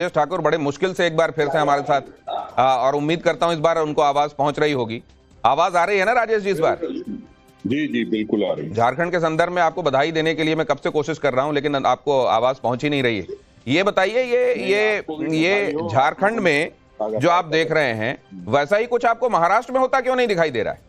राजेश ठाकुर बड़े मुश्किल से एक बार फिर से हमारे साथ और उम्मीद करता हूं इस बार उनको आवाज पहुंच रही होगी। आवाज आ रही है ना राजेश जी इस बार? जी जी बिल्कुल आ रही है। झारखंड के संदर्भ में आपको बधाई देने के लिए मैं कब से कोशिश कर रहा हूं, लेकिन आपको आवाज पहुंच ही नहीं रही है। ये बताइए, ये झारखंड में जो आप देख रहे हैं वैसा ही कुछ आपको महाराष्ट्र में होता क्यों नहीं दिखाई दे रहा है?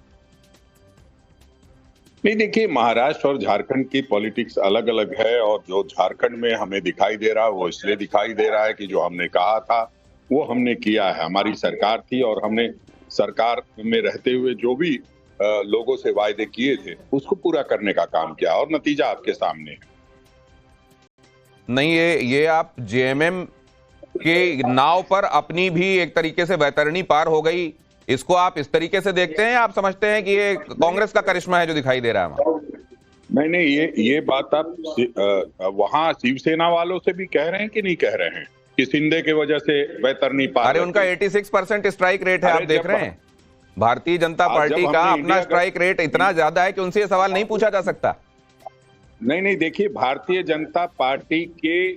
नहीं, देखिए, महाराष्ट्र और झारखंड की पॉलिटिक्स अलग अलग है और जो झारखंड में हमें दिखाई दे रहा है वो इसलिए दिखाई दे रहा है कि जो हमने कहा था वो हमने किया है। हमारी सरकार थी और हमने सरकार में रहते हुए जो भी लोगों से वायदे किए थे उसको पूरा करने का काम किया और नतीजा आपके सामने है। नहीं, ये आप जेएमएम के नाव पर अपनी भी एक तरीके से वैतरणी पार हो गई, इसको आप इस तरीके से देखते हैं? आप समझते हैं कि ये कांग्रेस का करिश्मा है जो दिखाई दे रहा है? नहीं, ये बात आप वहां शिवसेना वालों से भी कह रहे हैं कि नहीं कह रहे हैं कि शिंदे की वजह से वैतरणी पार? अरे उनका 86% स्ट्राइक रेट है, आप देख रहे हैं। भारतीय जनता पार्टी का अपना स्ट्राइक रेट इतना ज्यादा है कि उनसे ये सवाल नहीं पूछा जा सकता। नहीं, देखिए, भारतीय जनता पार्टी के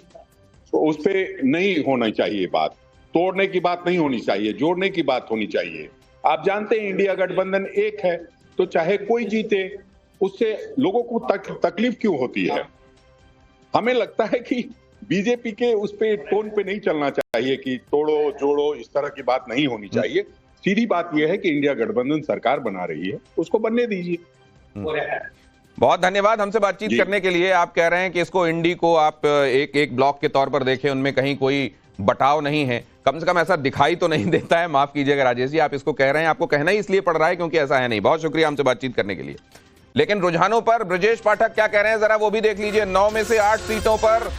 उस पे नहीं होना चाहिए बात, तोड़ने की बात नहीं होनी चाहिए, जोड़ने की बात होनी चाहिए। आप जानते हैं इंडिया गठबंधन एक है, तो चाहे कोई जीते उससे लोगों को तकलीफ क्यों होती है? हमें लगता है कि बीजेपी के उस पे टोन पे नहीं चलना चाहिए कि तोड़ो जोड़ो, इस तरह की बात नहीं होनी चाहिए। सीधी बात यह है कि इंडिया गठबंधन सरकार बना रही है, उसको बनने दीजिए। बहुत धन्यवाद हमसे बातचीत करने के लिए। आप कह रहे हैं कि इसको इंडी को आप एक ब्लॉक के तौर पर देखें, उनमें कहीं कोई बटाव नहीं है, कम से कम ऐसा दिखाई तो नहीं देता है। माफ कीजिएगा राजेश जी, आप इसको कह रहे हैं, आपको कहना ही इसलिए पड़ रहा है क्योंकि ऐसा है नहीं। बहुत शुक्रिया हमसे बातचीत करने के लिए। लेकिन रुझानों पर ब्रजेश पाठक क्या कह रहे हैं जरा वो भी देख लीजिए। 9 में से 8 सीटों पर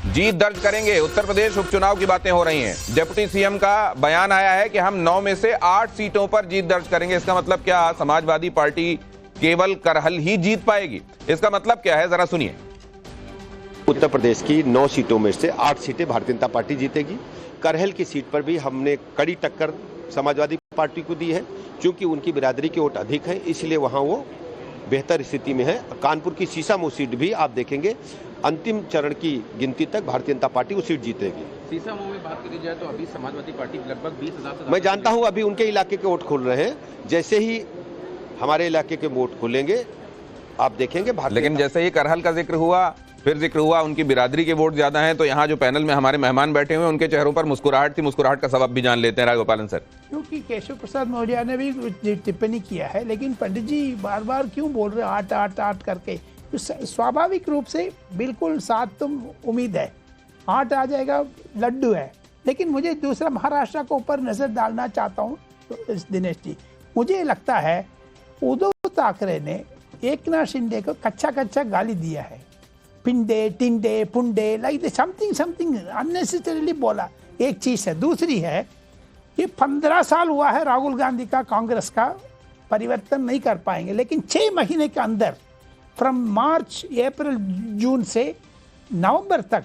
जीत दर्ज करेंगे। उत्तर प्रदेश उपचुनाव की बातें हो रही हैं। डिप्टी सीएम का बयान आया है कि हम 9 में से 8 सीटों पर जीत दर्ज करेंगे। इसका मतलब क्या? समाजवादी पार्टी केवल करहल ही जीत पाएगी? इसका मतलब क्या है, जरा सुनिए। उत्तर प्रदेश की 9 सीटों में से 8 सीटें भारतीय जनता पार्टी जीतेगी। करहल की सीट पर भी हमने कड़ी टक्कर समाजवादी पार्टी को दी है, क्योंकि उनकी बिरादरी के वोट अधिक है, इसलिए वहां वो बेहतर स्थिति में है। कानपुर की सीसामऊ सीट भी आप देखेंगे अंतिम चरण की गिनती तक भारतीय जनता पार्टी वो सीट जीतेगी। सीसामऊ में बात करी जाए तो अभी समाजवादी पार्टी लगभग 20,000 से, मैं जानता हूं अभी उनके इलाके के वोट खुल रहे हैं, जैसे ही हमारे इलाके के वोट खुलेंगे आप देखेंगे। लेकिन जैसे ही करहल का जिक्र हुआ, फिर जिक्र हुआ उनकी बिरादरी के वोट ज्यादा हैं, तो यहाँ जो पैनल में हमारे मेहमान बैठे हुए हैं उनके चेहरों पर मुस्कुराहट थी। मुस्कुराहट का सबब भी जान लेते हैं राजगोपालन सर। क्योंकि केशव प्रसाद मौर्य ने भी टिप्पणी किया है, लेकिन पंडित जी बार बार क्यों बोल रहे हैं 8 करके? तो स्वाभाविक रूप से बिल्कुल 7 तो उम्मीद है, 8 आ जाएगा, लड्डू है। लेकिन मुझे दूसरा महाराष्ट्र को ऊपर नजर डालना चाहता हूँ तो दिनेश जी, मुझे लगता है उद्धव ठाकरे ने एकनाथ शिंदे को कच्चा गाली दिया है। पिंडे टिंडे पुंडे लाइक समथिंग अननेसेसरीली बोला। एक चीज है। दूसरी है, ये 15 साल हुआ है राहुल गांधी का कांग्रेस का, परिवर्तन नहीं कर पाएंगे। लेकिन 6 महीने के अंदर फ्रॉम मार्च अप्रैल जून से नवंबर तक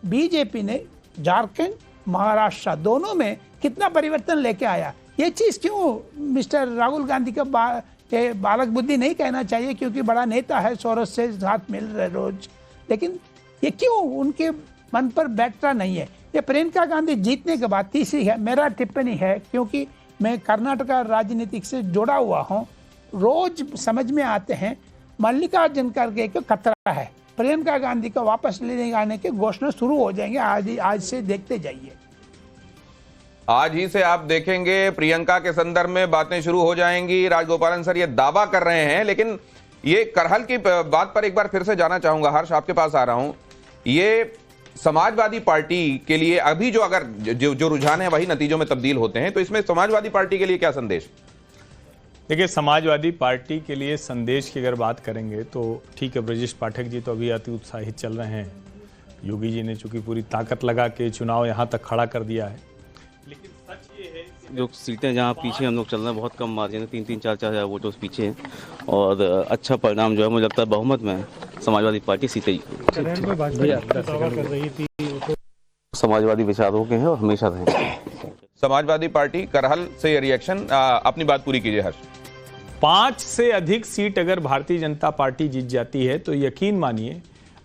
बीजेपी ने झारखंड महाराष्ट्र दोनों में कितना परिवर्तन लेके आया। ये चीज क्यों मिस्टर राहुल गांधी का बालक बुद्धि नहीं कहना चाहिए, क्योंकि बड़ा नेता है, सोरस से साथ मिल रहे रोज। लेकिन ये क्यों उनके मन पर बैठता नहीं है? ये प्रियंका गांधी जीतने के बाद तीसरी है। मेरा टिप्पणी है, क्योंकि मैं कर्नाटका राजनीतिक से जुड़ा हुआ हूँ, रोज समझ में आते हैं मल्लिकार्जुन खड़गे को खतरा है, प्रियंका गांधी को वापस लेने आने के घोषणा शुरू हो जाएंगे। आज से देखते जाइए। आज ही से आप देखेंगे प्रियंका के संदर्भ में बातें शुरू हो जाएंगी। राजगोपालन सर ये दावा कर रहे हैं, लेकिन ये करहल की बात पर एक बार फिर से जाना चाहूंगा। हर्ष, आपके पास आ रहा हूं। ये समाजवादी पार्टी के लिए अभी जो अगर जो रुझान है वही नतीजों में तब्दील होते हैं, तो इसमें समाजवादी पार्टी के लिए क्या संदेश? देखिए, समाजवादी पार्टी के लिए संदेश की अगर बात करेंगे तो ठीक है, ब्रजेश पाठक जी तो अभी अति उत्साहित चल रहे हैं। योगी जी ने चूंकि पूरी ताकत लगा के चुनाव यहाँ तक खड़ा कर दिया है, लेकिन सच ये है जो सीटें जहाँ पीछे हम लोग चल रहे हैं, बहुत कम मार्जिन है, 3-4 हज़ार वोटों से पीछे हैं और अच्छा परिणाम जो है मुझे लगता है बहुमत में समाजवादी पार्टी सीटें समाजवादी विचारों के हैं और हमेशा रहे। समाजवादी पार्टी करहल से ये रिएक्शन, अपनी बात पूरी कीजिए हर्ष। 5 से अधिक सीट अगर भारतीय जनता पार्टी जीत जाती है तो यकीन मानिए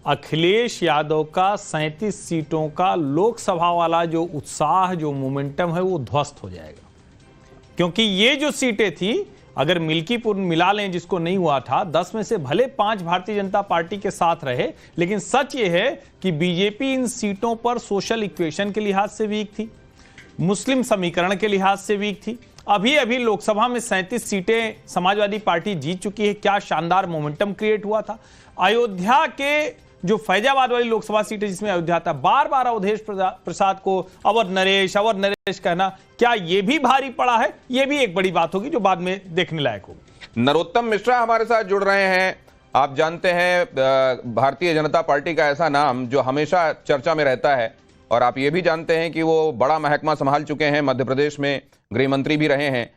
अखिलेश यादव का 37 सीटों का लोकसभा वाला जो उत्साह, जो मोमेंटम है, वो ध्वस्त हो जाएगा। क्योंकि ये जो सीटें थी, अगर मिल्कीपुर मिला लें जिसको नहीं हुआ था, 10 में से भले 5 भारतीय जनता पार्टी के साथ रहे, लेकिन सच ये है कि बीजेपी इन सीटों पर सोशल इक्वेशन के लिहाज से वीक थी, मुस्लिम समीकरण के लिहाज से वीक थी। अभी अभी लोकसभा में 37 सीटें समाजवादी पार्टी जीत चुकी है। क्या शानदार मोमेंटम क्रिएट हुआ था। अयोध्या के जो फैजाबाद वाली लोकसभा सीट है जिसमें अयोध्या था, बार बार अवधेश प्रसाद को अवध नरेश कहना, क्या यह भी भारी पड़ा है? यह भी एक बड़ी बात होगी जो बाद में देखने लायक होगी। नरोत्तम मिश्रा हमारे साथ जुड़ रहे हैं। आप जानते हैं भारतीय जनता पार्टी का ऐसा नाम जो हमेशा चर्चा में रहता है, और आप ये भी जानते हैं कि वो बड़ा महकमा संभाल चुके हैं, मध्य प्रदेश में गृह मंत्री भी रहे हैं।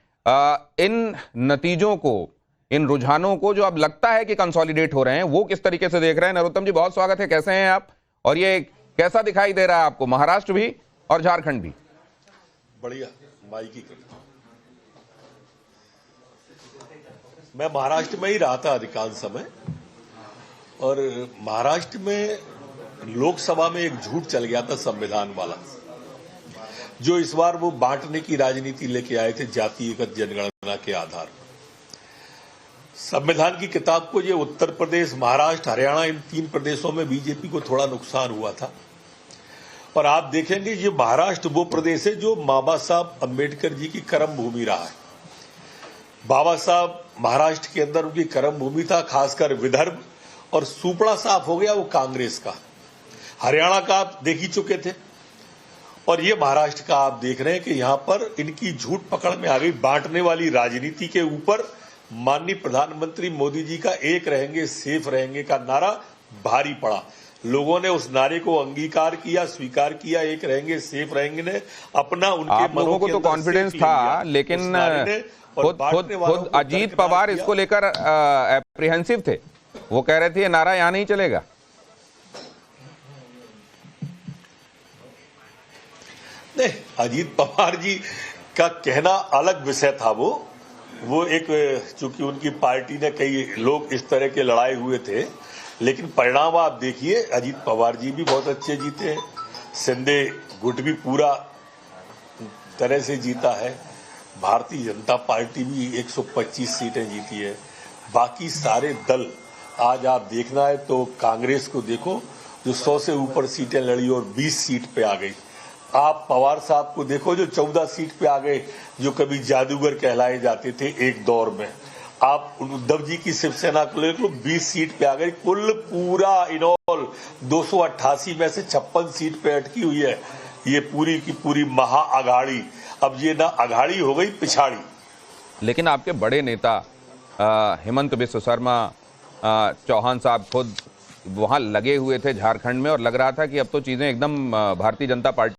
इन नतीजों को, इन रुझानों को जो अब लगता है कि कंसोलिडेट हो रहे हैं, वो किस तरीके से देख रहे हैं? नरोत्तम जी, बहुत स्वागत है, कैसे हैं आप? और ये कैसा दिखाई दे रहा है आपको, महाराष्ट्र भी और झारखंड भी? बढ़िया, माई की कृपा। मैं महाराष्ट्र में ही रहा था अधिकांश समय, और महाराष्ट्र में लोकसभा में एक झूठ चल गया था संविधान वाला, जो इस बार वो बांटने की राजनीति लेके आए थे जातिगत जनगणना के आधार। संविधान की किताब को ये उत्तर प्रदेश, महाराष्ट्र, हरियाणा, इन 3 प्रदेशों में बीजेपी को थोड़ा नुकसान हुआ था। और आप देखेंगे ये महाराष्ट्र वो प्रदेश है जो बाबा साहब अंबेडकर जी की कर्म भूमि रहा है। बाबा साहब महाराष्ट्र के अंदर उनकी कर्म भूमि था, खासकर विदर्भ, और सुपड़ा साफ हो गया वो कांग्रेस का। हरियाणा का आप देख ही चुके थे, और ये महाराष्ट्र का आप देख रहे हैं कि यहां पर इनकी झूठ पकड़ में आ गई। बांटने वाली राजनीति के ऊपर माननीय प्रधानमंत्री मोदी जी का एक रहेंगे सेफ रहेंगे का नारा भारी पड़ा। लोगों ने उस नारे को अंगीकार किया, स्वीकार किया। एक रहेंगे सेफ रहेंगे ने अपना, उनके आप लोगों को तो कॉन्फिडेंस था, लेकिन खुद अजीत पवार इसको लेकर एप्रीहेंसिव थे। वो कह रहे थे ये नारा यहां नहीं चलेगा। नहीं, अजीत पवार जी का कहना अलग विषय था। वो एक, चूंकि उनकी पार्टी ने कई लोग इस तरह के लड़ाए हुए थे, लेकिन परिणाम आप देखिए, अजीत पवार जी भी बहुत अच्छे जीते, शिंदे गुट भी पूरा तरह से जीता है, भारतीय जनता पार्टी भी 125 सीटें जीती है। बाकी सारे दल, आज आप देखना है तो कांग्रेस को देखो जो 100 से ऊपर सीटें लड़ी और 20 सीट पे आ गई। आप पवार साहब को देखो जो 14 सीट पे आ गए, जो कभी जादूगर कहलाए जाते थे एक दौर में। आप उद्धव जी की शिवसेना को ले लो, 20 सीट पे आ गए। कुल पूरा इनऑल 288 में से 56 सीट पे अटकी हुई है ये पूरी की पूरी महाअघाड़ी। अब ये ना अघाड़ी हो गई, पिछाड़ी। लेकिन आपके बड़े नेता हेमंत बिस्व शर्मा, चौहान साहब खुद वहां लगे हुए थे झारखंड में, और लग रहा था कि अब तो चीजें एकदम भारतीय जनता पार्टी